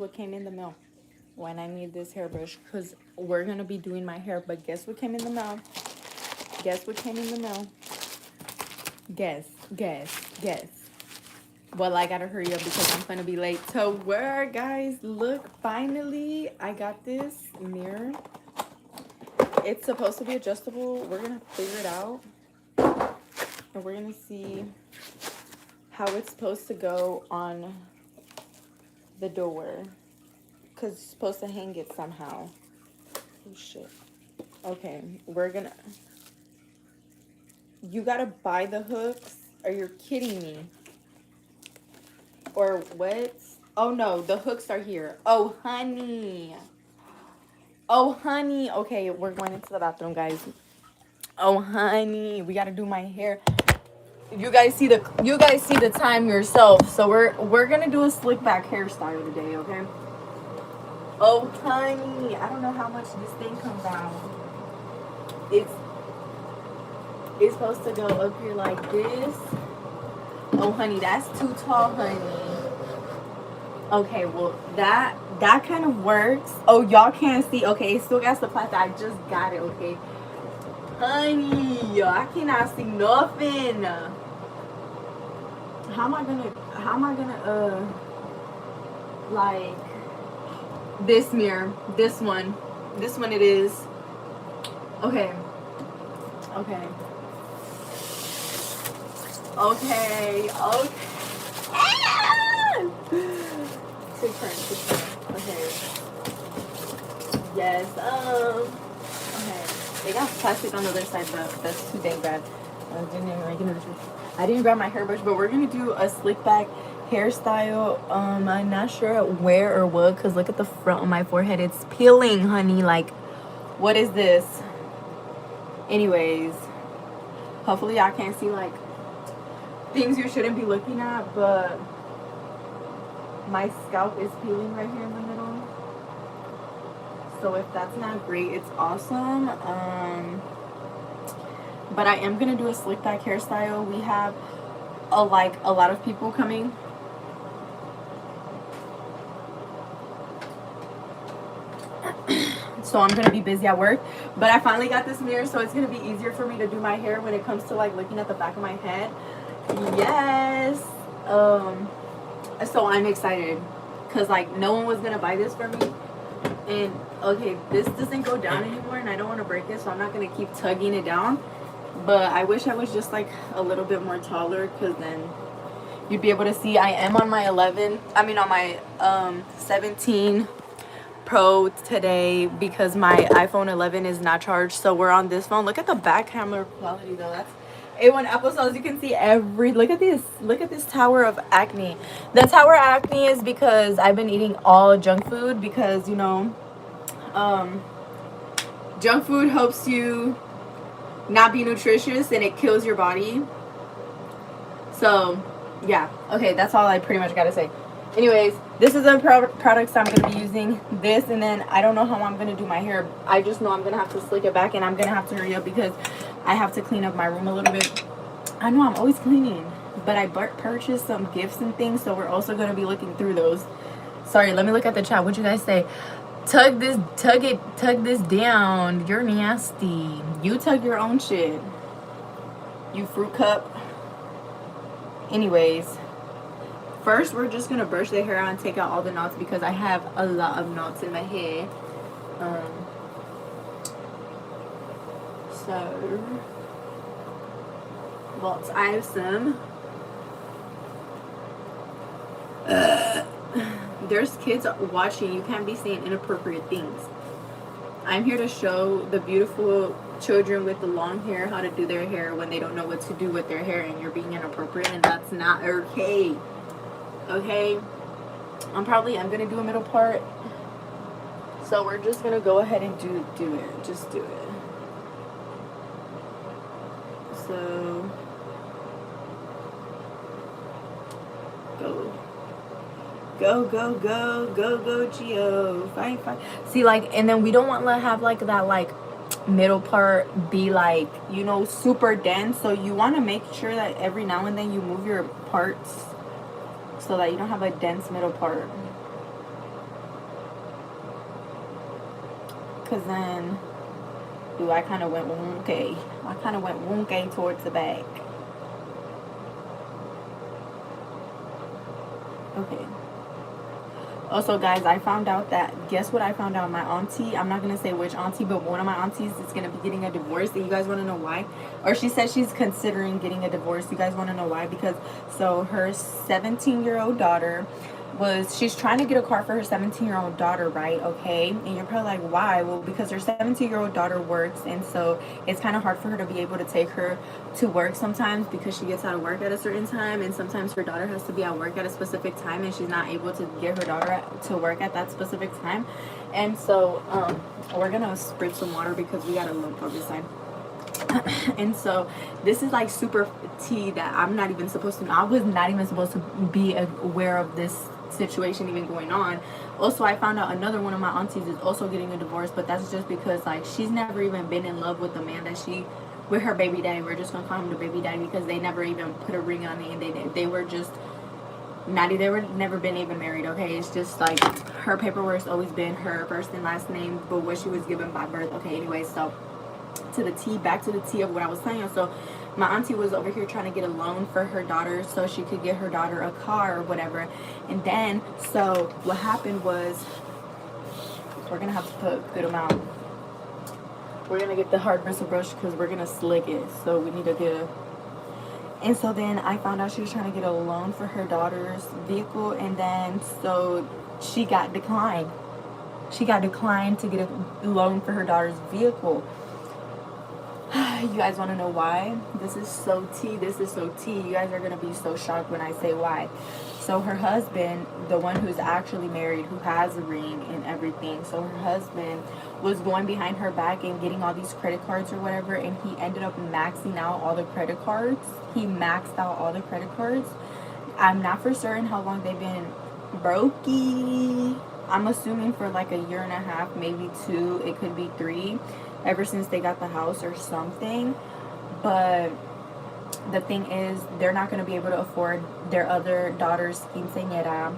what came in the mail when I need this hairbrush because we're gonna be doing my hair. But guess what came in the mail? Guess what came in the mail? Guess. Well, I gotta hurry up because I'm gonna be late to work, guys. Look, finally, I got this mirror. It's supposed to be adjustable. We're gonna figure it out, and we're gonna see how it's supposed to go on the door because it's supposed to hang it somehow. Oh shit. Okay, we're gonna. You gotta buy the hooks. Are you kidding me? Or what? Oh no, the hooks are here. Oh honey. Oh honey. Okay, we're going into the bathroom, guys. Oh honey, we gotta do my hair. You guys see the time yourself. So we're gonna do a slick back hairstyle today, okay? Oh honey, I don't know how much this thing comes out. It's it's supposed to go up here like this. Oh honey, that's too tall, honey. Okay, well that kind of works. Oh, y'all can't see. Okay, it still got the plastic. I just got it. Okay, honey, I cannot see nothing. How am I gonna like this mirror? This one it is. Okay, okay, okay. Ah! Take turn. Okay. Yes. Okay. They got plastic on the other side, but that's too dang bad. I didn't grab my hairbrush, but we're gonna do a slick back hairstyle. I'm not sure where or what, cause look at the front of my forehead. It's peeling, honey. Like, what is this? Anyways, hopefully y'all can't see like things you shouldn't be looking at, but my scalp is peeling right here in the middle. So if that's not great, it's awesome. But I am gonna do a slick back hairstyle. We have a lot of people coming. So I'm gonna be busy at work. But I finally got this mirror, so it's gonna be easier for me to do my hair when it comes to like looking at the back of my head. Yes. So I'm excited because like no one was gonna buy this for me, and okay, this doesn't go down anymore, and I don't want to break it, so I'm not gonna keep tugging it down. But I wish I was just like a little bit more taller, because then you'd be able to see. I am on my on my 17 Pro today because my iPhone 11 is not charged, so we're on this phone. Look at the back camera quality though. That's A1 Apple. So as you can see, look at this tower of acne. The tower of acne is because I've been eating all junk food, because junk food helps you not be nutritious and it kills your body. So yeah, okay, that's all I pretty much gotta say. Anyways, this is the products I'm gonna be using. This, and then I don't know how I'm gonna do my hair. I just know I'm gonna have to slick it back, and I'm gonna have to hurry up because I have to clean up my room a little bit. I know I'm always cleaning, but I purchased some gifts and things, so we're also gonna be looking through those. Sorry, let me look at the chat. What you guys say? Tug this down. You're nasty. You tug your own shit. You fruit cup. Anyways, first we're just gonna brush the hair out and take out all the knots because I have a lot of knots in my hair. So, well, I have some. There's kids watching. You can't be saying inappropriate things. I'm here to show the beautiful children with the long hair how to do their hair when they don't know what to do with their hair, and you're being inappropriate, and that's not okay. Okay? I'm gonna do a middle part. So we're just gonna go ahead and do it. Just do it. So go, Geo. Fine. See, like, and then we don't want to have like that like middle part be like, super dense. So you want to make sure that every now and then you move your parts so that you don't have a dense middle part. because then, ooh, I kind of went wonky. I kind of went wonky towards the back. Okay. Also, guys, I found out that, guess what I found out? My auntie, I'm not going to say which auntie, but one of my aunties is going to be getting a divorce. And you guys want to know why? Or she said she's considering getting a divorce. You guys want to know why? Because, so her 17-year-old daughter she's trying to get a car for her 17-year-old daughter, right? Okay. And you're probably like, why? Well, because her 17-year-old daughter works, and so it's kind of hard for her to be able to take her to work sometimes, because she gets out of work at a certain time, and sometimes her daughter has to be at work at a specific time, and she's not able to get her daughter to work at that specific time. And so we're gonna spritz some water because we got a lump on this side. And so this is like super tea that I was not even supposed to be aware of this situation even going on. Also, I found out another one of my aunties is also getting a divorce, but that's just because like she's never even been in love with the man with her baby daddy. We're just gonna call him the baby daddy because they never even put a ring on it, and they were just they were never been even married. Okay, it's just like her paperwork's always been her first and last name, but what she was given by birth. Okay, anyway, so back to the tea of what I was saying. So my auntie was over here trying to get a loan for her daughter so she could get her daughter a car or whatever. And then, so what happened was, we're going to have to put a good amount. We're going to get the hard bristle brush because we're going to slick it. So we need to get and so then I found out she was trying to get a loan for her daughter's vehicle. And then, so she got declined. She got declined to get a loan for her daughter's vehicle. You guys want to know why? This is so tea. You guys are going to be so shocked when I say why. So her husband, the one who's actually married, who has a ring and everything, so her husband was going behind her back and getting all these credit cards or whatever, and he ended up maxing out all the credit cards. I'm not for certain how long they've been brokey. I'm assuming for like a year and a half, maybe 2. It could be 3. Ever since they got the house or something. But the thing is, they're not going to be able to afford their other daughter's quinceañera.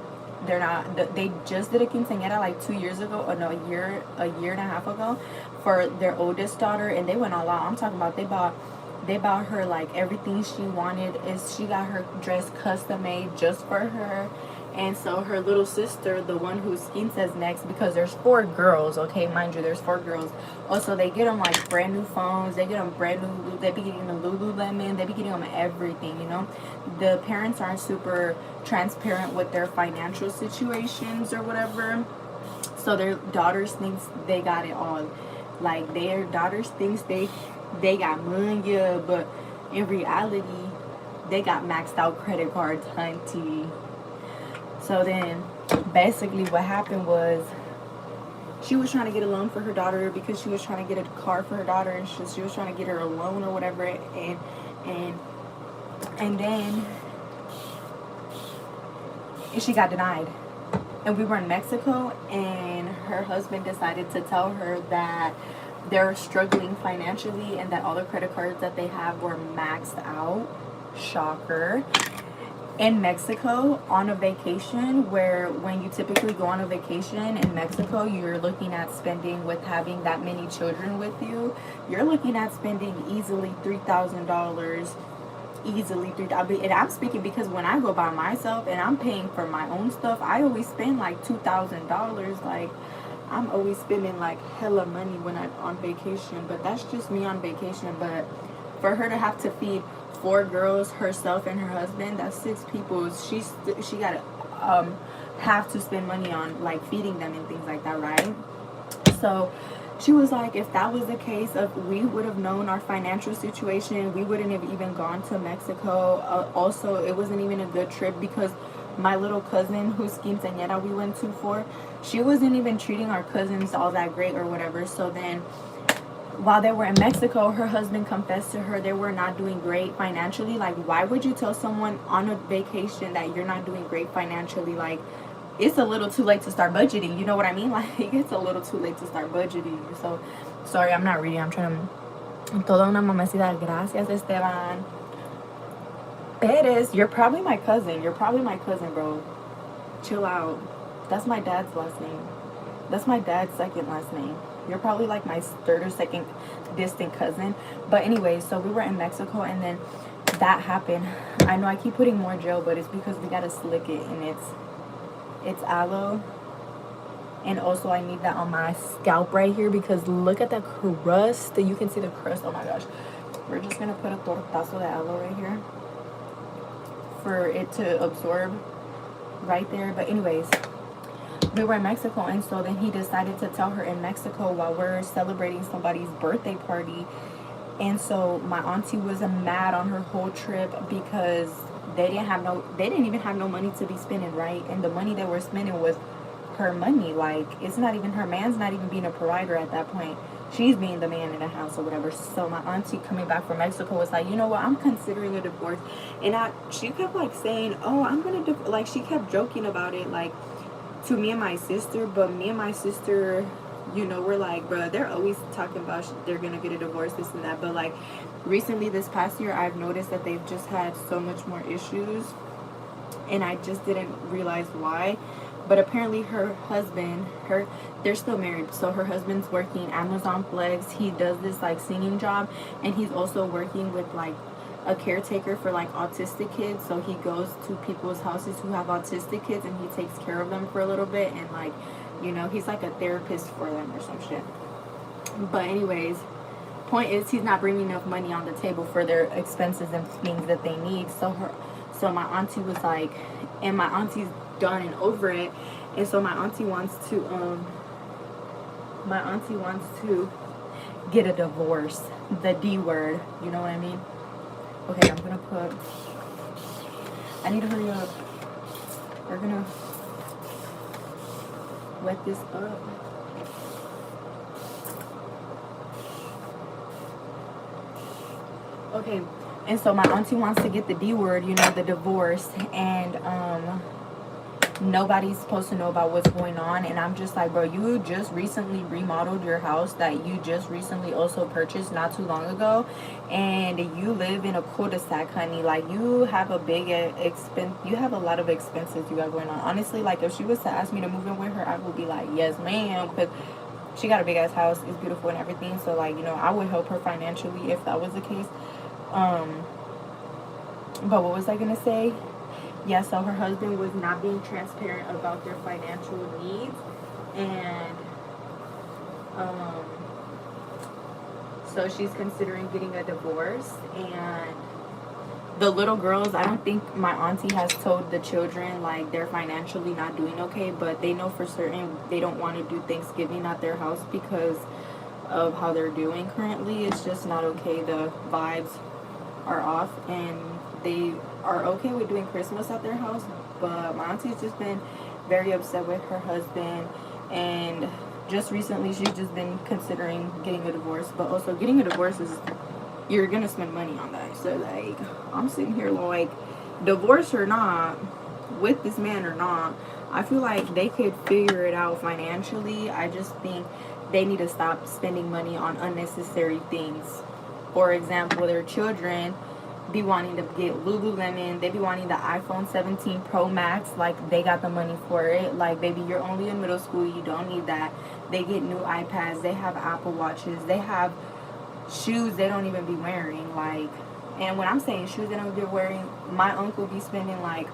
They just did a quinceañera like 2 years ago, or no, a year and a half ago, for their oldest daughter, and they went all out. I'm talking about they bought her like everything she wanted. She got her dress custom made just for her. And so her little sister, the one whose skin says next, because there's 4 girls, okay, mind you, there's 4 girls. Also, they get them like brand new phones, they get them brand new, they be getting the Lululemon, they be getting them everything, you know. The parents aren't super transparent with their financial situations or whatever, so their daughters thinks they got it all. Like, their daughters thinks they got money, but in reality, they got maxed out credit cards, hunty. So then, basically what happened was, she was trying to get a loan for her daughter because she was trying to get a car for her daughter, and she was trying to get her a loan or whatever, and then she got denied. And we were in Mexico, and her husband decided to tell her that they're struggling financially and that all the credit cards that they have were maxed out. Shocker. In Mexico, on a vacation, where when you typically go on a vacation in Mexico, you're looking at spending, with having that many children with you, you're looking at spending easily $3,000. Easily $3,000. And I'm speaking because when I go by myself and I'm paying for my own stuff, I always spend like $2,000. Like, I'm always spending like hella money when I'm on vacation. But that's just me on vacation. But for her to have to feed 4 girls, herself and her husband, that's 6 people. She gotta have to spend money on like feeding them and things like that, right? So she was like, if that was the case, if we would have known our financial situation, we wouldn't have even gone to Mexico. Also, it wasn't even a good trip because my little cousin, whose quinceañera we went to for, she wasn't even treating our cousins all that great or whatever. So then, while they were in Mexico, her husband confessed to her they were not doing great financially. Like, why would you tell someone on a vacation that you're not doing great financially? Like, it's a little too late to start budgeting. You know what I mean? Like, it's a little too late to start budgeting. So, sorry, I'm not reading. I'm trying to... Toda una mamacita. Gracias, Esteban. Perez, you're probably my cousin, bro. Chill out. That's my dad's last name. That's my dad's second last name. You're probably like my third or second distant cousin. But anyway, so we were in Mexico, and then that happened. I know I keep putting more gel, but it's because we gotta slick it, and it's aloe. And also I need that on my scalp right here, because look at that crust. You can see the crust. Oh my gosh. We're just gonna put a tortazo de aloe right here for it to absorb right there. But anyways, we were in Mexico, and so then he decided to tell her in Mexico while we're celebrating somebody's birthday party. And so my auntie was mad on her whole trip because they didn't even have no money to be spending, right? And the money they were spending was her money. Like, it's not even her man's not even being a provider at that point. She's being the man in the house or whatever. So my auntie coming back from Mexico was like, you know what, I'm considering a divorce. And she kept like saying, oh, I'm gonna like, she kept joking about it, like, to me and my sister. But me and my sister, you know, we're like, bro, they're always talking about they're gonna get a divorce, this and that. But like, recently this past year, I've noticed that they've just had so much more issues, and I just didn't realize why. But apparently her husband, they're still married. So her husband's working Amazon Flex. He does this like singing job, and he's also working with like a caretaker for like autistic kids. So he goes to people's houses who have autistic kids, and he takes care of them for a little bit, and like, you know, he's like a therapist for them or some shit. But anyways, point is, he's not bringing enough money on the table for their expenses and things that they need. So my auntie was like, and my auntie's done and over it, and so my auntie wants to get a divorce, the D word, you know what I mean? Okay, I need to hurry up. We're gonna wet this up. Okay, and so my auntie wants to get the D word, you know, the divorce, and nobody's supposed to know about what's going on. And I'm just like, bro, you just recently remodeled your house that you just recently also purchased not too long ago, and you live in a cul-de-sac, honey. Like, you have a big you have a lot of expenses you got going on. Honestly, like, if she was to ask me to move in with her, I would be like, yes ma'am, because she got a big ass house, it's beautiful and everything. So like, you know, I would help her financially if that was the case. But what was I gonna say? Yeah, so her husband was not being transparent about their financial needs, and so she's considering getting a divorce. And the little girls, I don't think my auntie has told the children like they're financially not doing okay, but they know for certain they don't want to do Thanksgiving at their house because of how they're doing currently. It's just not okay. The vibes are off, and they are okay with doing Christmas at their house, but my auntie's just been very upset with her husband, and just recently she's just been considering getting a divorce. But also, getting a divorce is, you're gonna spend money on that. So like, I'm sitting here like, divorce or not, with this man or not, I feel like they could figure it out financially. I just think they need to stop spending money on unnecessary things. For example, their children be wanting to get Lululemon, they be wanting the iPhone 17 Pro Max, like they got the money for it. Like, baby, you're only in middle school, you don't need that. They get new iPads, they have Apple Watches, they have shoes they don't even be wearing. Like, and when I'm saying shoes they don't be wearing, my uncle be spending like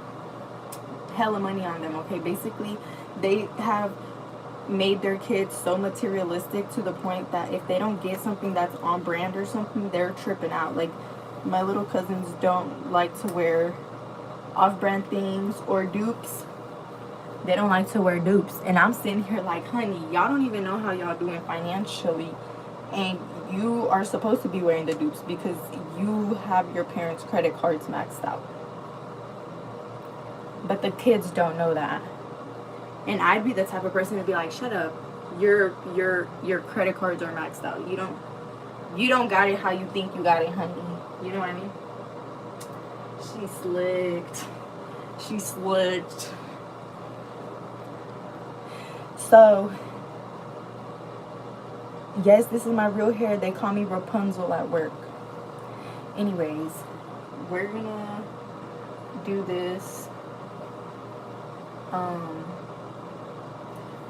hella money on them. Okay, basically they have made their kids so materialistic to the point that if they don't get something that's on brand or something, they're tripping out. Like, my little cousins don't like to wear off-brand things or dupes. They don't like to wear dupes. And I'm sitting here like, honey, y'all don't even know how y'all doing financially, and you are supposed to be wearing the dupes because you have your parents' credit cards maxed out. But the kids don't know that. And I'd be the type of person to be like, shut up. Your credit cards are maxed out. You don't got it how you think you got it, honey. You know what I mean? She slicked. So, yes, this is my real hair. They call me Rapunzel at work. Anyways, we're gonna do this.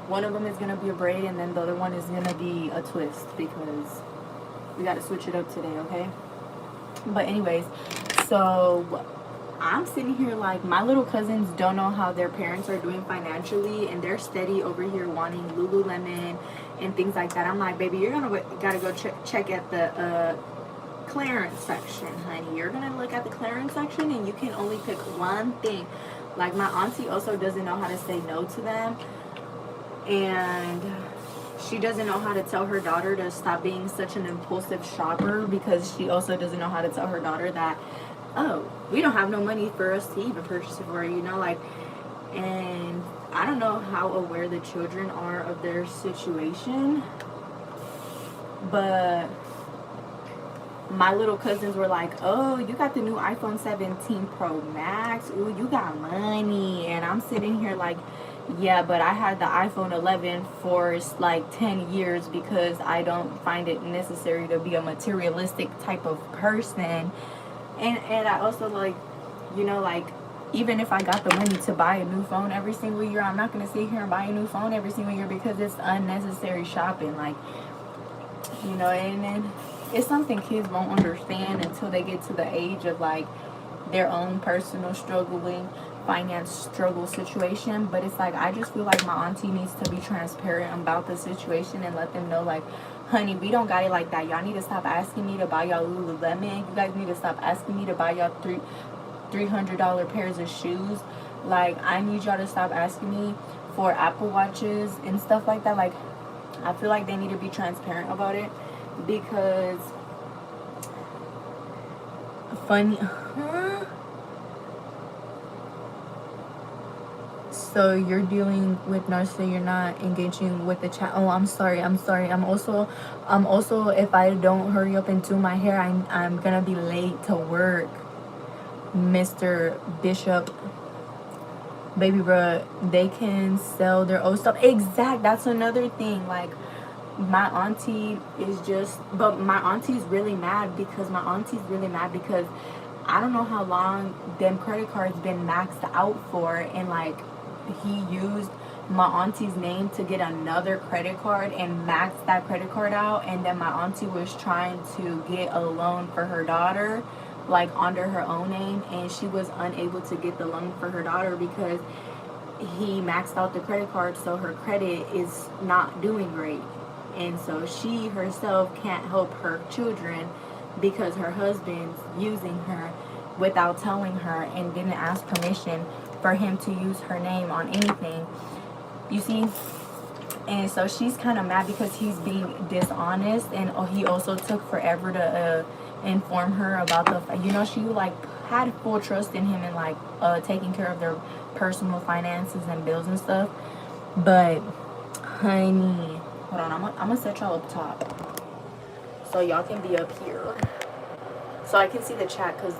One of them is gonna be a braid, and then the other one is gonna be a twist because we gotta switch it up today, okay? But anyways, so I'm sitting here like my little cousins don't know how their parents are doing financially, and they're steady over here wanting Lululemon and things like that. I'm like, baby, you're gotta go check at the clearance section, honey. You're gonna look at the clearance section, and you can only pick one thing. Like my auntie also doesn't know how to say no to them, and she doesn't know how to tell her daughter to stop being such an impulsive shopper, because she also doesn't know how to tell her daughter that, oh, we don't have no money for us to even purchase it for, you know, like. And I don't know how aware the children are of their situation, but my little cousins were like, oh, you got the new iPhone 17 Pro Max, ooh, you got money. And I'm sitting here like, yeah, but I had the iPhone 11 for like 10 years because I don't find it necessary to be a materialistic type of person. And I also, like, you know, like, even if I got the money to buy a new phone every single year, I'm not going to sit here and buy a new phone every single year because it's unnecessary shopping. Like, you know, and it's something kids won't understand until they get to the age of, like, their own personal struggling finance struggle situation. But it's like, I just feel like my auntie needs to be transparent about the situation and let them know, like, honey, we don't got it like that. Y'all need to stop asking me to buy y'all Lululemon. You guys need to stop asking me to buy y'all $300 pairs of shoes. Like, I need y'all to stop asking me for Apple Watches and stuff like that. Like, I feel like they need to be transparent about it, because So you're dealing with narcissism, you're not engaging with the chat. Oh, I'm sorry. I'm also, if I don't hurry up and do my hair, I'm gonna be late to work, Mr. Bishop. Baby bruh, they can sell their own stuff. Exact. That's another thing. Like, my auntie's really mad because I don't know how long them credit cards been maxed out for, and like, he used my auntie's name to get another credit card and maxed that credit card out, and then my auntie was trying to get a loan for her daughter, like, under her own name, and she was unable to get the loan for her daughter because he maxed out the credit card, so her credit is not doing great. And so she herself can't help her children because her husband's using her without telling her and didn't ask permission for him to use her name on anything. You see? And so she's kind of mad because he's being dishonest, and he also took forever to inform her about the, you know, she like had full trust in him and like taking care of their personal finances and bills and stuff. But honey, hold on, I'm gonna set y'all up top so y'all can be up here so I can see the chat, because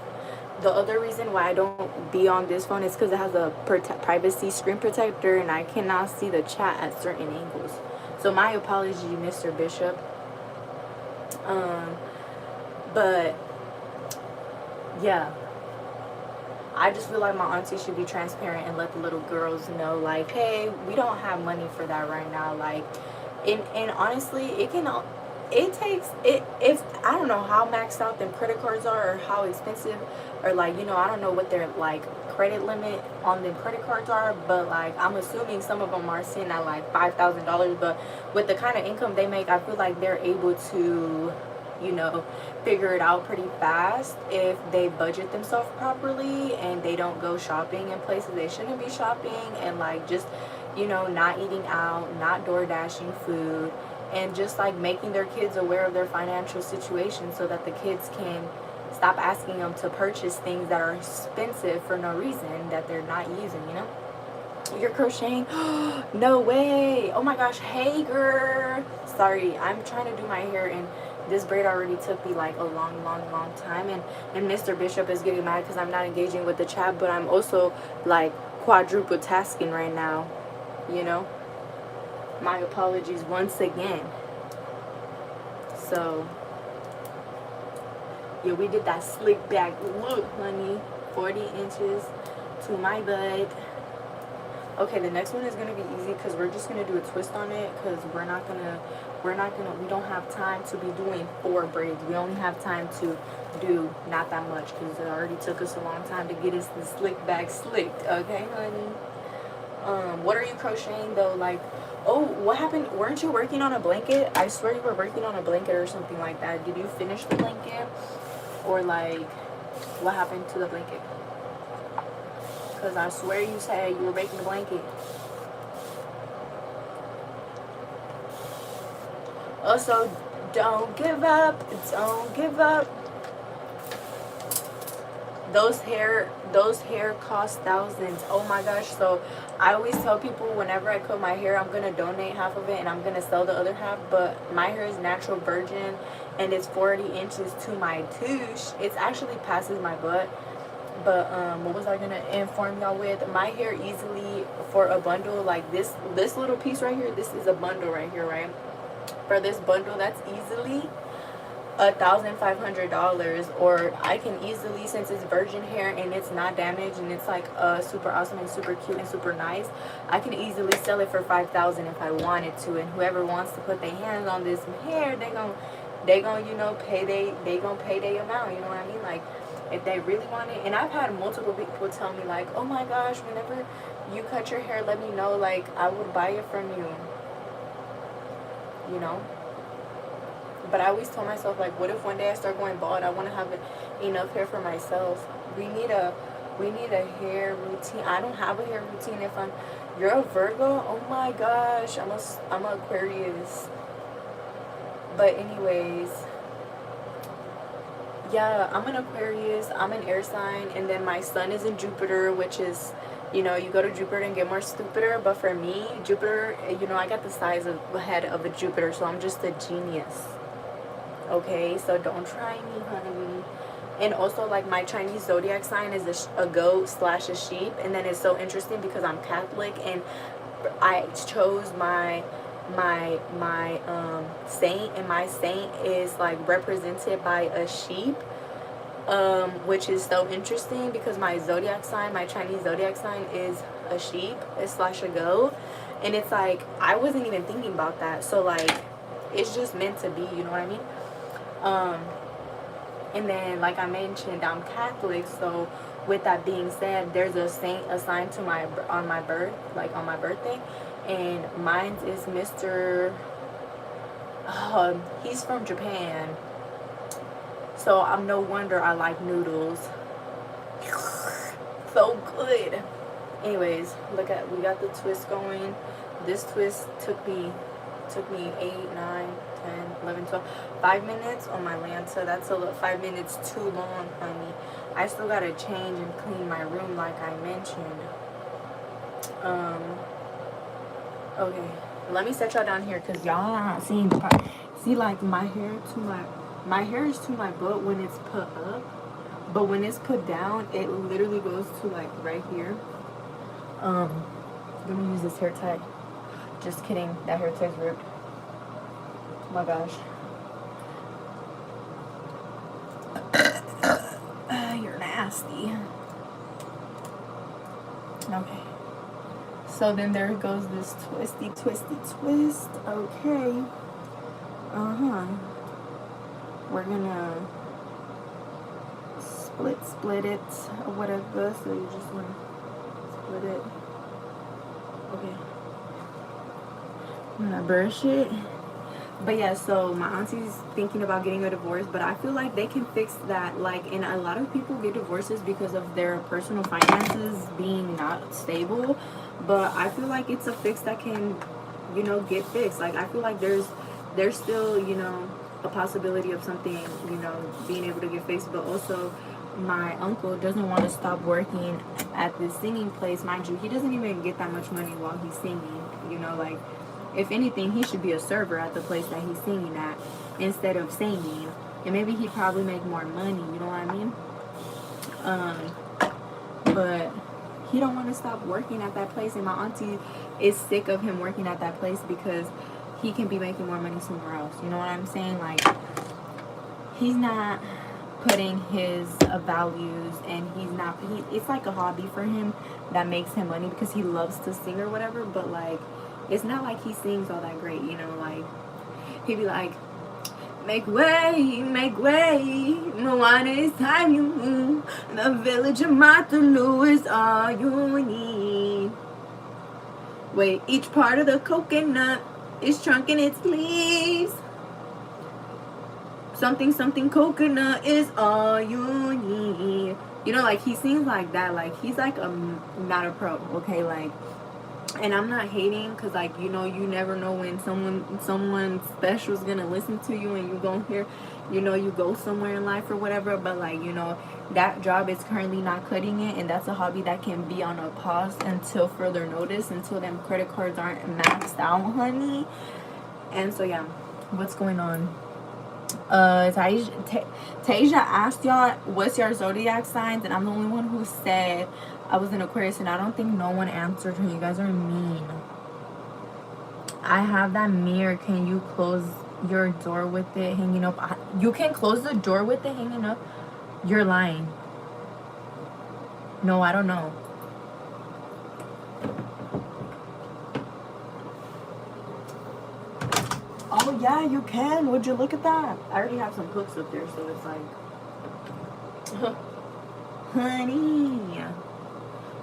the other reason why I don't be on this phone is because it has a privacy screen protector and I cannot see the chat at certain angles. So my apology, Mr. Bishop. But yeah, I just feel like my auntie should be transparent and let the little girls know, like, hey, we don't have money for that right now. Like, and honestly, it takes it, if I don't know how maxed out them credit cards are or how expensive, or like, you know, I don't know what their like credit limit on them credit cards are, but like, I'm assuming some of them are sitting at like $5,000. But with the kind of income they make, I feel like they're able to, you know, figure it out pretty fast if they budget themselves properly and they don't go shopping in places they shouldn't be shopping, and like, just, you know, not eating out, not door dashing food, and just like making their kids aware of their financial situation so that the kids can stop asking them to purchase things that are expensive for no reason that they're not using, you know? You're crocheting? No way. Oh my gosh. Hey girl. Sorry, I'm trying to do my hair and this braid already took me like a long time, and Mr. Bishop is getting mad because I'm not engaging with the chat, but I'm also like quadruple tasking right now, you know? My apologies once again. So yeah, we did that slick back look, honey. 40 inches to my butt. Okay, the next one is gonna be easy because we're just gonna do a twist on it because we don't have time to be doing 4 braids. We only have time to do not that much because it already took us a long time to get us the slick back slicked. Okay, honey. What are you crocheting though? Like, oh, what happened? Weren't you working on a blanket? I swear you were working on a blanket or something like that. Did you finish the blanket? Or like, what happened to the blanket? Because I swear you said you were making a blanket. Also, don't give up. Don't give up. Those hair cost thousands. Oh my gosh. So I always tell people whenever I cut my hair, I'm gonna donate half of it and I'm gonna sell the other half. But my hair is natural virgin and it's 40 inches to my touche. It's actually passes my butt. But what was I gonna inform y'all with? My hair easily for a bundle like this little piece right here, this is a bundle right here, right? For this bundle, that's easily $1,500, or I can easily, since it's virgin hair and it's not damaged and it's like super awesome and super cute and super nice, I can easily sell it for $5,000 if I wanted to. And whoever wants to put their hands on this hair, they gon' you know pay their amount, you know what I mean? Like if they really want it. And I've had multiple people tell me like, oh my gosh, whenever you cut your hair, let me know, like I would buy it from you, you know. But I always tell myself, like, what if one day I start going bald? I want to have enough hair for myself. We need a hair routine. I don't have a hair routine. You're a Virgo. Oh my gosh, I'm a Aquarius. But anyways, yeah, I'm an Aquarius. I'm an air sign, and then my sun is in Jupiter, which is, you know, you go to Jupiter and get more stupider. But for me, Jupiter, you know, I got the size of the head of a Jupiter, so I'm just a genius. Okay, so don't try me, honey. And also, like, my Chinese zodiac sign is a goat / a sheep. And then it's so interesting because I'm Catholic and I chose my saint, and my saint is like represented by a sheep, which is so interesting because my Chinese zodiac sign is a sheep / a goat. And it's like I wasn't even thinking about that, so like it's just meant to be, you know what I mean? And then, like I mentioned, I'm Catholic, so with that being said, there's a saint assigned to on my birthday, and mine is Mr. He's from Japan, so I'm no wonder I like noodles. So good. Anyways, we got the twist going. This twist took me 8, 9, 10, 11, 12, 5 minutes on my Lancer. That's 5 minutes too long, honey. I still gotta change and clean my room like I mentioned. Okay, let me set y'all down here because y'all are not seeing the part. See, like my hair is to my butt when it's put up, but when it's put down, it literally goes to like right here. Let me use this hair tie. Just kidding, that hair tie's ripped. Oh my gosh. You're nasty. Okay. So then there goes this twisty twist. Okay. We're gonna split it or whatever. So you just wanna split it. Okay. I'm gonna brush it. But yeah, so my auntie's thinking about getting a divorce, but I feel like they can fix that. Like, and a lot of people get divorces because of their personal finances being not stable. But I feel like it's a fix that can, you know, get fixed. Like, I feel like there's still, you know, a possibility of something, you know, being able to get fixed. But also, my uncle doesn't want to stop working at this singing place. Mind you, he doesn't even get that much money while he's singing, you know, like, if anything, he should be a server at the place that he's singing at instead of singing. And maybe he'd probably make more money, you know what I mean? But he don't want to stop working at that place. And my auntie is sick of him working at that place because he can be making more money somewhere else. You know what I'm saying? Like, he's not putting his values, and it's like a hobby for him that makes him money because he loves to sing or whatever. But like, it's not like he sings all that great, you know. Like, he'd be like, make way, Moana, it's time you move. The village of Matalu is all you need. Wait, each part of the coconut is trunk and its leaves. Something coconut is all you need. You know, like, he sings like that. Like, he's like not a pro, okay? Like, and I'm not hating, because like, you know, you never know when someone special is gonna listen to you and you gonna hear, you know, you go somewhere in life or whatever. But like, you know, that job is currently not cutting it, and that's a hobby that can be on a pause until further notice, until them credit cards aren't maxed out, honey. And so yeah, what's going on? Tasia asked y'all what's your zodiac signs, and I'm the only one who said I was an Aquarius, and I don't think no one answered her. You guys are mean. I have that mirror. Can you close your door with it hanging up? You can close the door with it hanging up? You're lying. No, I don't know. Oh yeah, you can. Would you look at that? I already have some hooks up there, so it's like, honey.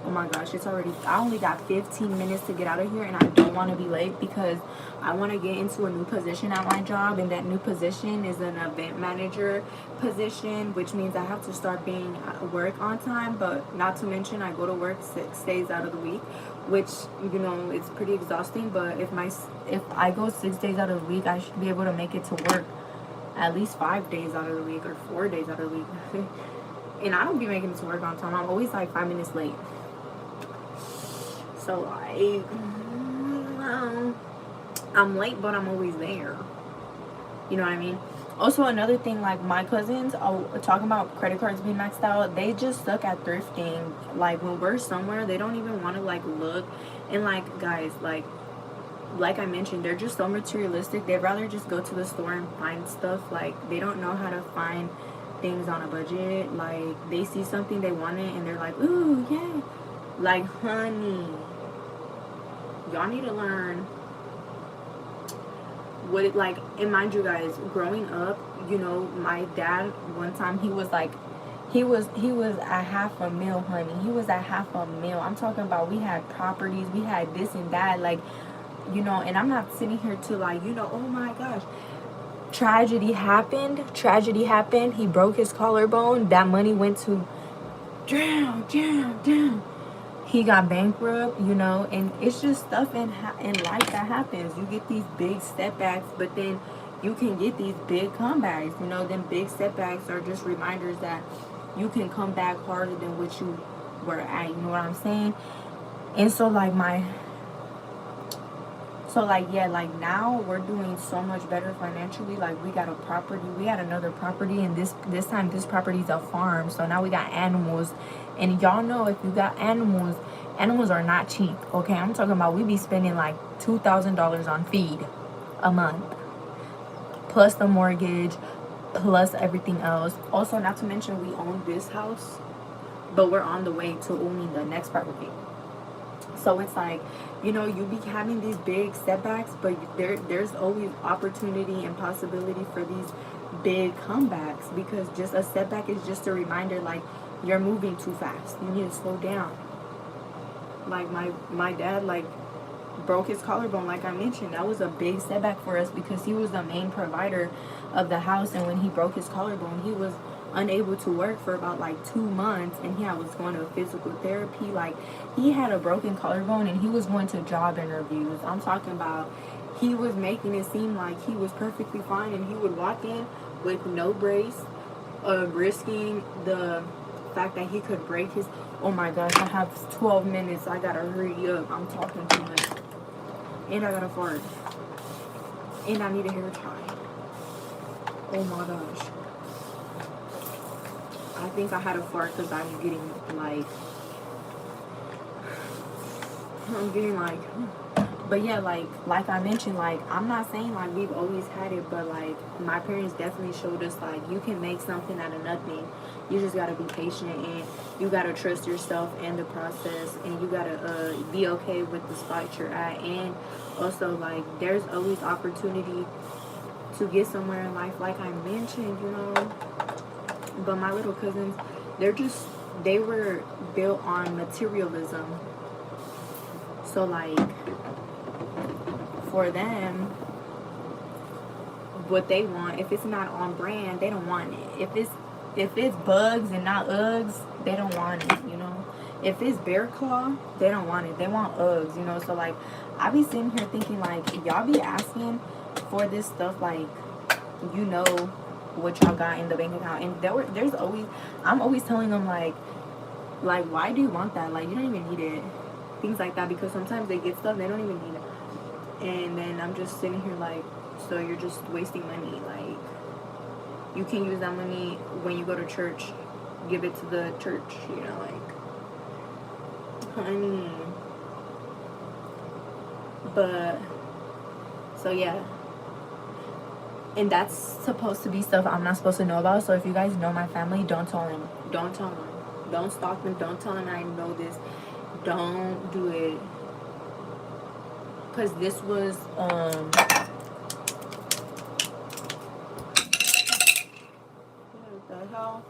Oh my gosh, it's already, I only got 15 minutes to get out of here, and I don't want to be late because I want to get into a new position at my job, and that new position is an event manager position, which means I have to start being at work on time. But not to mention, I go to work 6 days out of the week, which, you know, it's pretty exhausting. But if I go 6 days out of the week, I should be able to make it to work at least 5 days out of the week or 4 days out of the week. And I don't be making it to work on time. I'm always like 5 minutes late. So like, I'm late, but I'm always there. You know what I mean? Also, another thing, like, my cousins are talking about credit cards being maxed out. They just suck at thrifting. Like, when we're somewhere, they don't even want to like look. And like, guys, like I mentioned, they're just so materialistic. They'd rather just go to the store and find stuff. Like, they don't know how to find things on a budget. Like, they see something, they want it, and they're like, ooh, yeah. Like, honey, y'all need to learn what it like. And mind you guys, growing up, you know, my dad, one time, he was at $500,000, honey. He was at $500,000. I'm talking about, we had properties, we had this and that, like, you know. And I'm not sitting here to like, you know, oh my gosh, tragedy happened, he broke his collarbone, that money went to down. He got bankrupt, you know. And it's just stuff in life that happens. You get these big setbacks, but then you can get these big comebacks. You know, them big setbacks are just reminders that you can come back harder than what you were at. You know what I'm saying? And so like yeah, like now we're doing so much better financially. Like, we got a property, we had another property, and this time this property's a farm. So now we got animals, and y'all know, if you got animals are not cheap, okay? I'm talking about, we be spending like $2,000 on feed a month, plus the mortgage, plus everything else. Also, not to mention, we own this house, but we're on the way to owning the next property. So it's like, you know, you be having these big setbacks, but there's always opportunity and possibility for these big comebacks, because just a setback is just a reminder, like, you're moving too fast. You need to slow down. Like, my dad, like, broke his collarbone, like I mentioned. That was a big setback for us because he was the main provider of the house, and when he broke his collarbone, he was unable to work for about like 2 months, and he was going to physical therapy. Like, he had a broken collarbone, and he was going to job interviews. I'm talking about, he was making it seem like he was perfectly fine, and he would walk in with no brace, risking the fact that he could break his, oh my gosh, I have 12 minutes, I gotta hurry up, I'm talking too much, and I gotta fart, and I need a hair tie. Oh my gosh, I think I had a fart because I'm getting like, but yeah, like I mentioned, like, I'm not saying like we've always had it, but like, my parents definitely showed us, like, you can make something out of nothing. You just gotta be patient, and you gotta trust yourself and the process, and you gotta be okay with the spot you're at. And also, like, there's always opportunity to get somewhere in life, like I mentioned, you know. But my little cousins, they were built on materialism. So, like, for them, what they want, if it's not on brand, they don't want it. If it's bugs and not Uggs, they don't want it, you know. If it's bear claw, they don't want it. They want Uggs, you know. So, like, I be sitting here thinking, like, y'all be asking for this stuff, like, you know what y'all got in the bank account. And there's always, I'm always telling them, like, why do you want that? Like, you don't even need it. Things like that, because sometimes they get stuff they don't even need it. And then I'm just sitting here like, so you're just wasting money. Like, you can use that money when you go to church. Give it to the church, you know, like, honey. But, so yeah. And that's supposed to be stuff I'm not supposed to know about. So if you guys know my family, don't tell them. Don't tell them. Don't stalk them. Don't tell them I know this. Don't do it. Because this was, what the hell?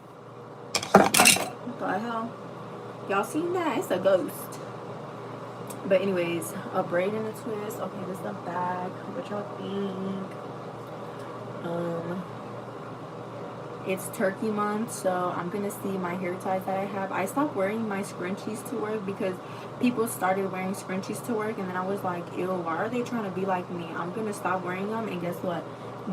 What the hell? Y'all seen that? It's a ghost. But anyways, a braid and a twist. Okay, this is the back. What y'all think? It's turkey month, so I'm gonna see my hair ties that I have. I stopped wearing my scrunchies to work because people started wearing scrunchies to work, and then I was like, ew, why are they trying to be like me? I'm gonna stop wearing them. And guess what?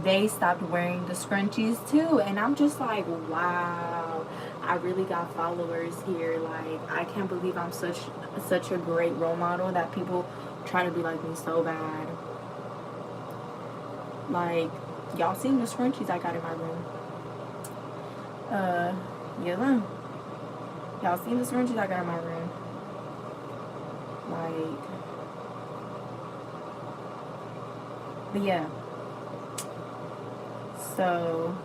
They stopped wearing the scrunchies too. And I'm just like, wow, I really got followers here. Like, I can't believe I'm such a great role model that people try to be like me so bad. Like, y'all seen the scrunchies I got in my room? Yeah. Y'all seen the scrunchies I got in my room? Like, but yeah. So,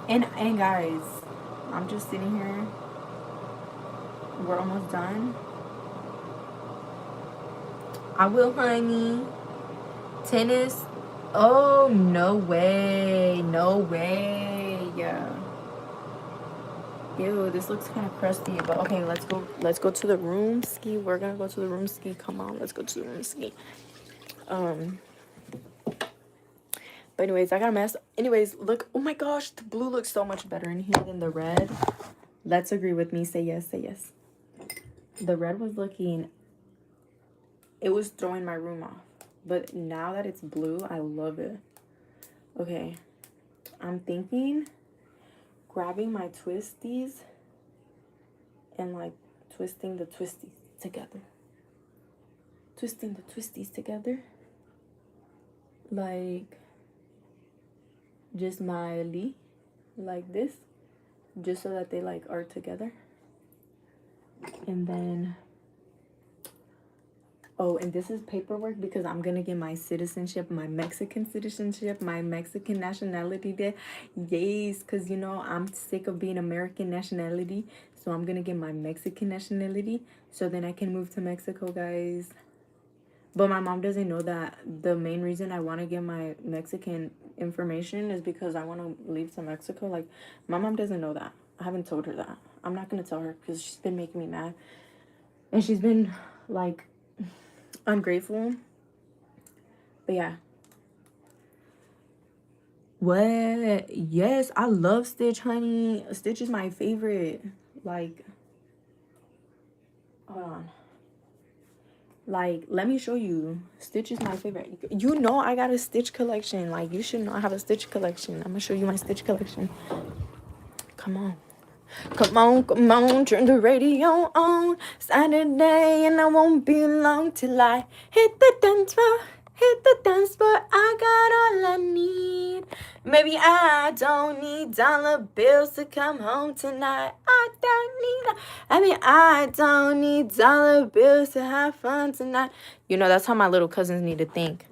and guys, I'm just sitting here. We're almost done. I will, honey. Tennis. Oh, no way. No way. Yeah. Ew, this looks kind of crusty. But okay, let's go to the room ski. We're gonna go to the room ski. Come on, let's go to the room ski. But anyways, I got a mess. Anyways, look. Oh my gosh, the blue looks so much better in here than the red. Let's agree with me. Say yes, say yes. The red was looking, it was throwing my room off. But now that it's blue, I love it. Okay, I'm thinking grabbing my twisties and like twisting the twisties together. Twisting the twisties together. Like, just mildly, like this. Just so that they like are together. And then, oh, and this is paperwork because I'm gonna get my citizenship, my Mexican citizenship, my Mexican nationality there. Yes, because you know I'm sick of being American nationality, so I'm gonna get my Mexican nationality so then I can move to Mexico, guys. But my mom doesn't know that the main reason I want to get my Mexican information is because I want to leave to Mexico. Like, my mom doesn't know that. I haven't told her that. I'm not going to tell her because she's been making me mad. And she's been, like, ungrateful. But yeah. What? Yes, I love Stitch, honey. Stitch is my favorite. Like, hold on. Like, let me show you. Stitch is my favorite. You know I got a Stitch collection. Like, you should know I have a Stitch collection. I'm gonna show you my Stitch collection. Come on. Come on, come on, turn the radio on. Saturday and I won't be long till I hit the dance floor. Hit the dance floor, I got all I need. Maybe I don't need dollar bills to come home tonight. I don't need dollar bills to have fun tonight. You know, that's how my little cousins need to think.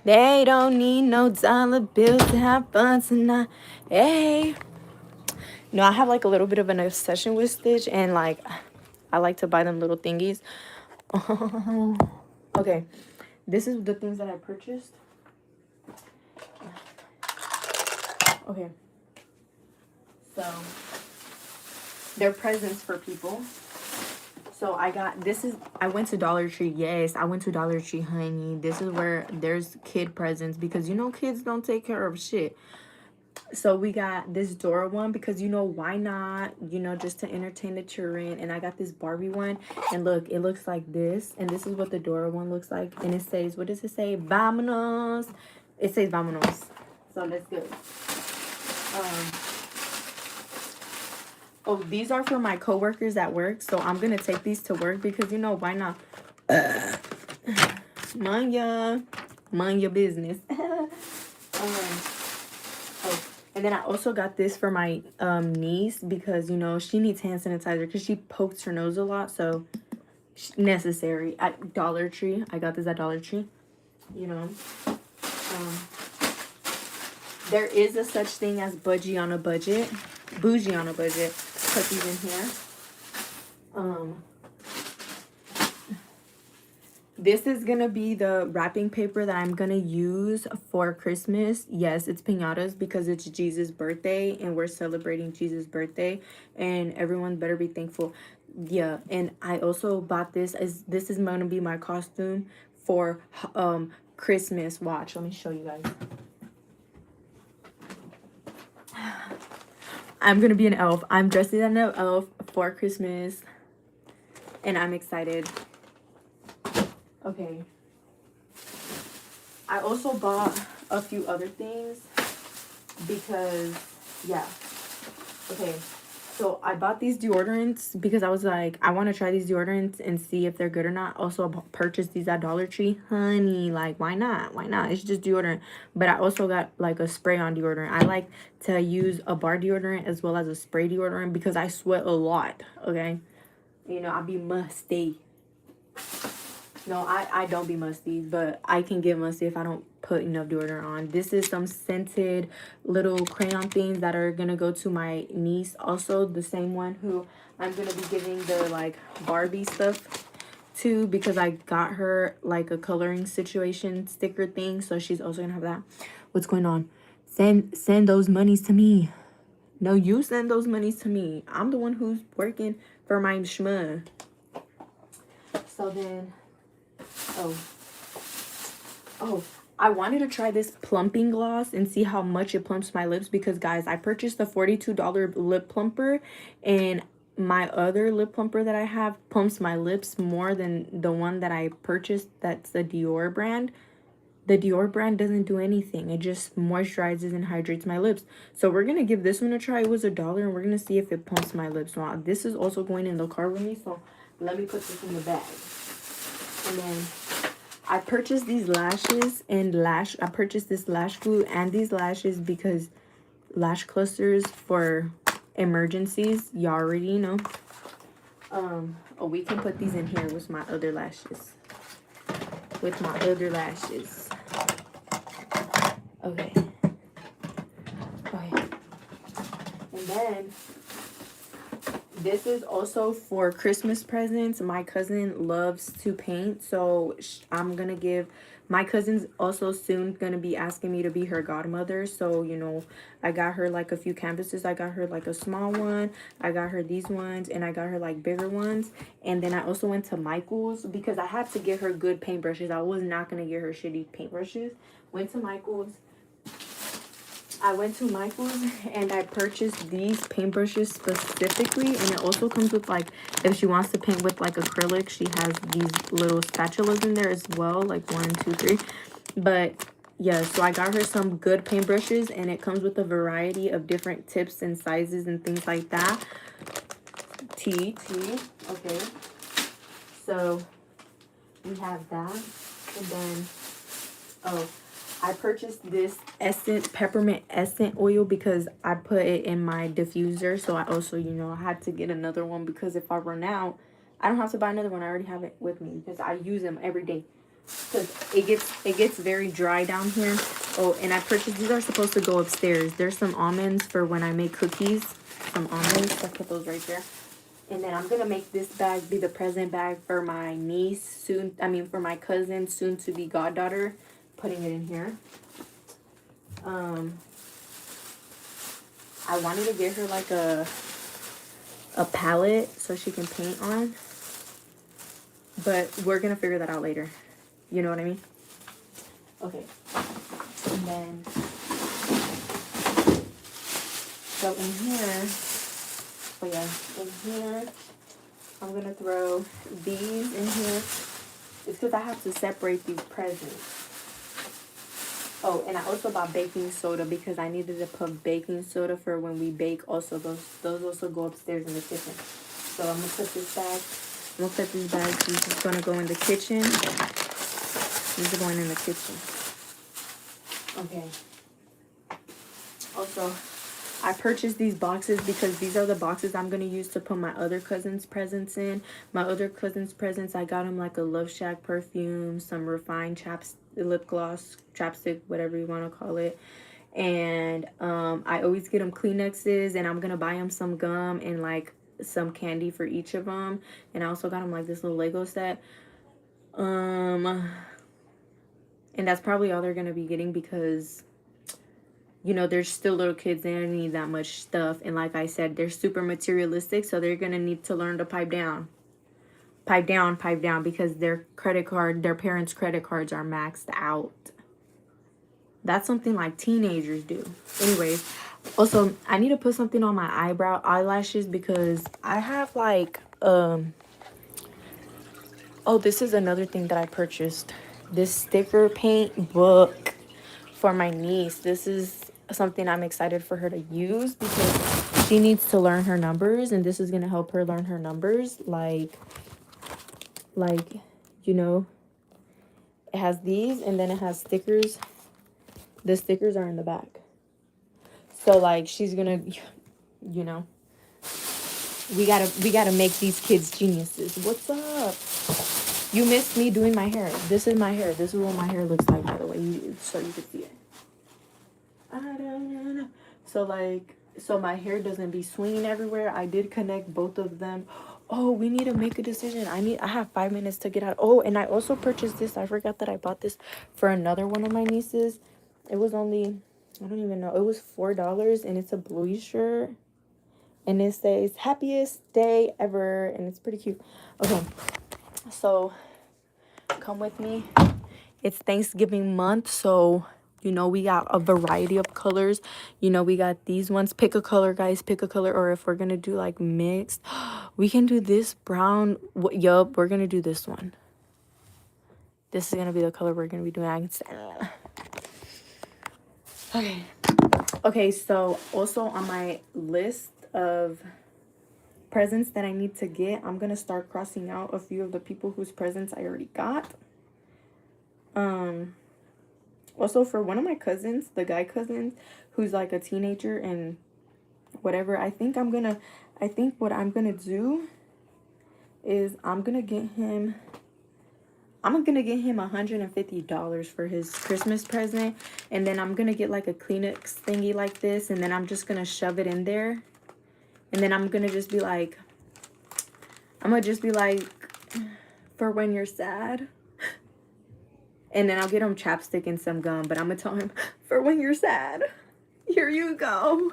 They don't need no dollar bills to have fun tonight. Hey. No, I have like a little bit of an obsession with Stitch, and like I like to buy them little thingies. Okay, this is the things that I purchased. Okay, so they're presents for people. So I got, this is, I went to Dollar Tree. Yes, I went to Dollar Tree, honey. This is where there's kid presents, because you know kids don't take care of shit. So we got this Dora one because, you know, why not? You know, just to entertain the children. And I got this Barbie one. And look, it looks like this. And this is what the Dora one looks like. And it says, what does it say? Vamonos. It says vamonos. So that's good. Oh, these are for my coworkers at work. So I'm going to take these to work because, you know, why not? Mind your business. And then I also got this for my niece because, you know, she needs hand sanitizer because she pokes her nose a lot. So necessary at Dollar Tree. I got this at Dollar Tree, you know. There is a such thing as bougie on a budget. Bougie on a budget. Put these in here. This is gonna be the wrapping paper that I'm gonna use for Christmas. Yes, it's piñatas because it's Jesus' birthday and we're celebrating Jesus' birthday, and everyone better be thankful. Yeah, and I also bought this as this is gonna be my costume for Christmas. Watch, let me show you guys. I'm gonna be an elf. I'm dressed as an elf for Christmas, and I'm excited. Okay. I also bought a few other things because, yeah. Okay. So I bought these deodorants because I was like, I want to try these deodorants and see if they're good or not. Also, I purchased these at Dollar Tree. Honey, like, why not? Why not? It's just deodorant. But I also got like a spray-on deodorant. I like to use a bar deodorant as well as a spray deodorant because I sweat a lot, okay? You know, I be musty. No, I don't be musty, but I can get musty if I don't put enough deodorant on. This is some scented little crayon things that are going to go to my niece. Also, the same one who I'm going to be giving the, like, Barbie stuff to because I got her, like, a coloring situation sticker thing. So she's also going to have that. What's going on? Send those monies to me. No, you send those monies to me. I'm the one who's working for my shmuh. So then... Oh, I wanted to try this plumping gloss and see how much it plumps my lips because, guys, I purchased the $42 lip plumper, and my other lip plumper that I have plumps my lips more than the one that I purchased. That's the Dior brand. The Dior brand doesn't do anything. It just moisturizes and hydrates my lips. So we're going to give this one a try. It was $1, and we're going to see if it plumps my lips. Now, this is also going in the car with me, so let me put this in the bag. And then I purchased these lashes and I purchased this lash glue and these lashes because lash clusters for emergencies. Y'all already know. Oh, we can put these in here with my other lashes. Okay. And then this is also for Christmas presents. My cousin loves to paint, so I'm gonna give my cousin's also soon gonna be asking me to be her godmother. So, you know, I got her like a few canvases. I got her like a small one, I got her these ones, and I got her like bigger ones. And then I also went to Michael's because I had to get her good paintbrushes. I was not gonna get her shitty paintbrushes. Went to Michael's and I purchased these paintbrushes specifically, and it also comes with, like, if she wants to paint with like acrylic, she has these little spatulas in there as well, like 1, 2, 3. But yeah, so I got her some good paintbrushes, and it comes with a variety of different tips and sizes and things like that. Okay, so we have that. And then I purchased this peppermint essence oil because I put it in my diffuser. So I also, you know, I had to get another one because if I run out, I don't have to buy another one. I already have it with me because I use them every day. Because it gets very dry down here. Oh, and I purchased, these are supposed to go upstairs. There's some almonds for when I make cookies. some almonds. I put those right there. And then I'm gonna make this bag be the present bag for my niece soon. I mean, for my cousin, soon to be goddaughter. Putting it in here. I wanted to get her like a palette so she can paint on, but we're gonna figure that out later. You know what I mean? Okay. And then so in here. Oh yeah, in here, I'm going to throw these in here. It's because I have to separate these presents. Oh, and I also bought baking soda because I needed to put baking soda for when we bake. Also, those also go upstairs in the kitchen. So I'm going to put this bag. I'm going to put this bag. This is going to go in the kitchen. These are going in the kitchen. Okay. Also, I purchased these boxes because these are the boxes I'm going to use to put my other cousin's presents in. My other cousin's presents, I got him like a Love Shack perfume, some refined lip gloss, chapstick, whatever you want to call it. And I always get him Kleenexes, and I'm going to buy him some gum and like some candy for each of them. And I also got him like this little Lego set. And that's probably all they're going to be getting because, you know, they're still little kids. They don't need that much stuff. And like I said, they're super materialistic. So they're going to need to learn to pipe down. Pipe down. Because their parents' credit cards are maxed out. That's something like teenagers do. Anyways, also, I need to put something on my eyelashes because I have like, oh, this is another thing that I purchased. This sticker paint book for my niece. This is something I'm excited for her to use because she needs to learn her numbers, and this is going to help her learn her numbers. Like, you know, it has these, and then it has stickers. The stickers are in the back. So like, she's going to, you know, we gotta make these kids geniuses. What's up? You missed me doing my hair. This is my hair. This is what my hair looks like, by the way, so you can see it. I don't know. So my hair doesn't be swinging everywhere. I did connect both of them. Oh, we need to make a decision. I have 5 minutes to get out. Oh, and I also purchased this. I forgot that I bought this for another one of my nieces. It was only, I don't even know. It was $4, and it's a bluey shirt. And it says, happiest day ever. And it's pretty cute. Okay. So, come with me. It's Thanksgiving month, so, you know, we got a variety of colors. You know, we got these ones. Pick a color, guys. Pick a color. Or if we're going to do, like, mixed, we can do this brown. Yup, we're going to do this one. This is going to be the color we're going to be doing. Okay. Okay, so also on my list of presents that I need to get, I'm going to start crossing out a few of the people whose presents I already got. Also for one of my cousins, the guy cousins, who's like a teenager and whatever, I think what I'm gonna do is I'm gonna get him $150 for his Christmas present, and then I'm gonna get like a Kleenex thingy like this, and then I'm just gonna shove it in there, and then I'm gonna just be like, for when you're sad. And then I'll get him chapstick and some gum. But I'm going to tell him, for when you're sad, here you go.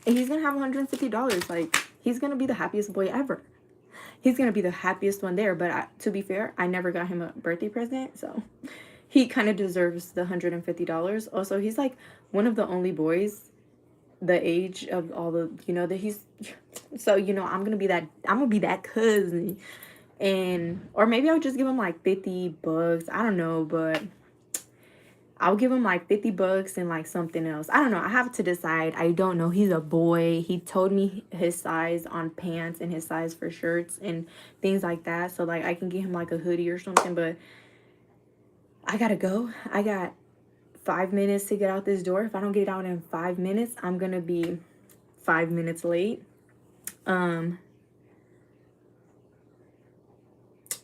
And he's going to have $150. Like, he's going to be the happiest boy ever. He's going to be the happiest one there. But to be fair, I never got him a birthday present. So he kind of deserves the $150. Also, he's like one of the only boys the age of all the, you know, that he's, so, you know, I'm going to be that cousin. And, or maybe I'll just give him like $50. I don't know, but I'll give him like $50 and like something else. I don't know. I have to decide. I don't know. He's a boy. He told me his size on pants and his size for shirts and things like that. So like I can get him like a hoodie or something, but I gotta go. I got 5 minutes to get out this door. If I don't get out in 5 minutes, I'm gonna be 5 minutes late.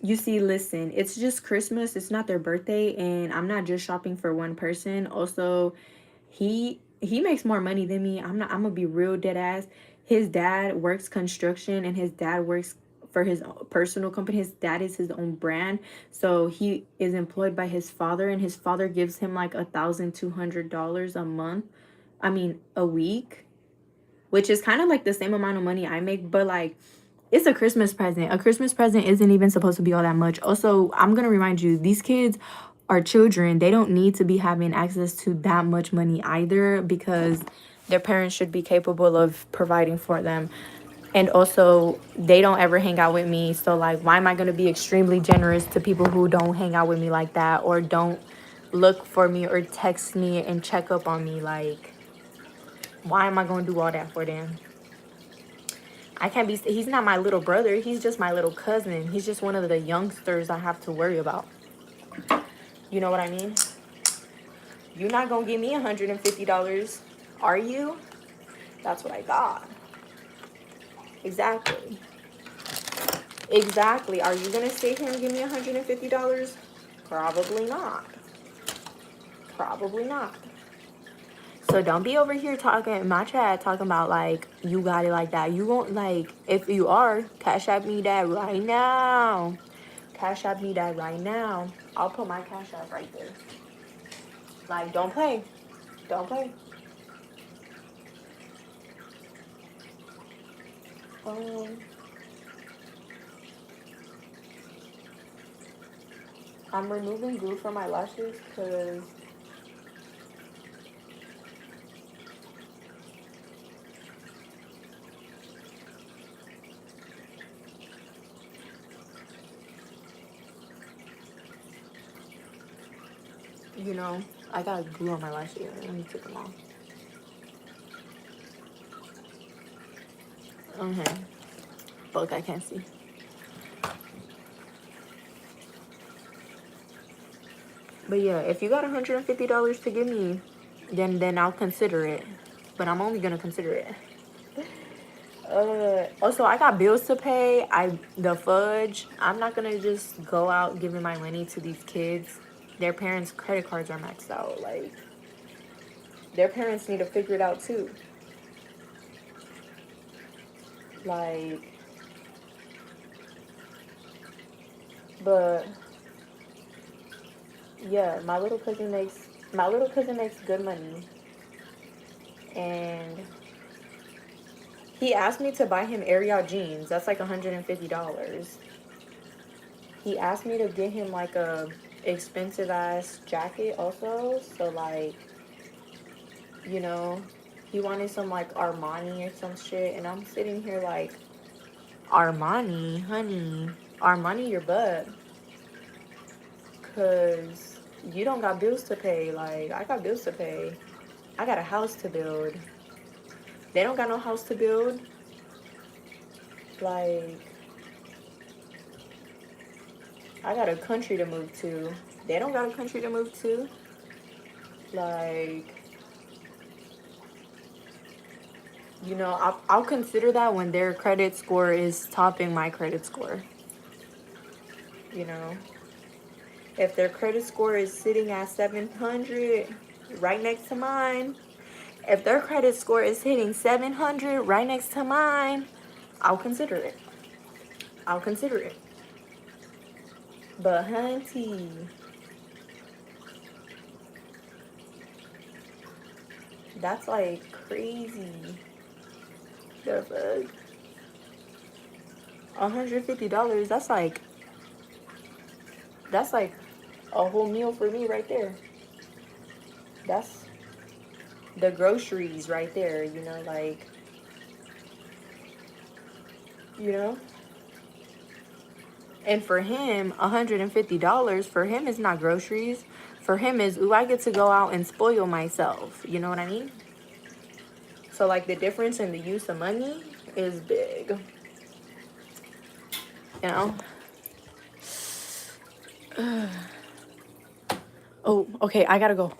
You see, listen, it's just Christmas. It's not their birthday, and I'm not just shopping for one person. Also, he makes more money than me. I'm gonna be real dead ass. his dad works construction, and his dad works for his personal company. His dad is his own brand, so he is employed by his father, and his father gives him like $1,200 a month. I mean, a week, which is kind of like the same amount of money I make, but like it's a Christmas present. A Christmas present isn't even supposed to be all that much. Also, I'm gonna remind you, these kids are children. They don't need to be having access to that much money either, because their parents should be capable of providing for them. And also, they don't ever hang out with me, so like, why am I going to be extremely generous to people who don't hang out with me like that, or don't look for me or text me and check up on me? Like, why am I going to do all that for them? I can't be, he's not my little brother, he's just my little cousin. He's just one of the youngsters I have to worry about. You know what I mean? You're not gonna give me $150, are you? That's what I got. Exactly. Exactly. Are you gonna sit here and give me $150? Probably not. Probably not. So don't be over here talking in my chat, talking about like you got it like that. You won't, like, if you are, cash app me that right now. Cash app me that right now. I'll put my cash app right there. Like, don't play. Don't play. I'm removing glue from my lashes because you know, I got glue on my lashes. Let me take them off. Okay. Fuck, I can't see. But yeah, if you got $150 to give me, then I'll consider it. But I'm only gonna consider it. Also, I got bills to pay. The fudge. I'm not gonna just go out giving my money to these kids. Their parents' credit cards are maxed out. Like, their parents need to figure it out too. Like, but yeah, my little cousin makes good money, and he asked me to buy him Ariat jeans. That's like $150. He asked me to get him like a expensive ass jacket also. So like, you know, he wanted some like Armani or some shit, and I'm sitting here like, Armani, honey, Armani your butt, cause you don't got bills to pay. Like, I got bills to pay. I got a house to build. They don't got no house to build. Like, I got a country to move to. They don't got a country to move to. Like, you know, I'll consider that when their credit score is topping my credit score. You know, if their credit score is sitting at 700, right next to mine, if their credit score is hitting 700 right next to mine, I'll consider it. I'll consider it. But hunty, that's like crazy. The fuck? $150, that's like a whole meal for me right there. That's the groceries right there, you know, like, you know. And for him, $150 for him is not groceries. For him is, ooh, I get to go out and spoil myself. You know what I mean? So like, the difference in the use of money is big. You know? Oh, okay, I gotta go.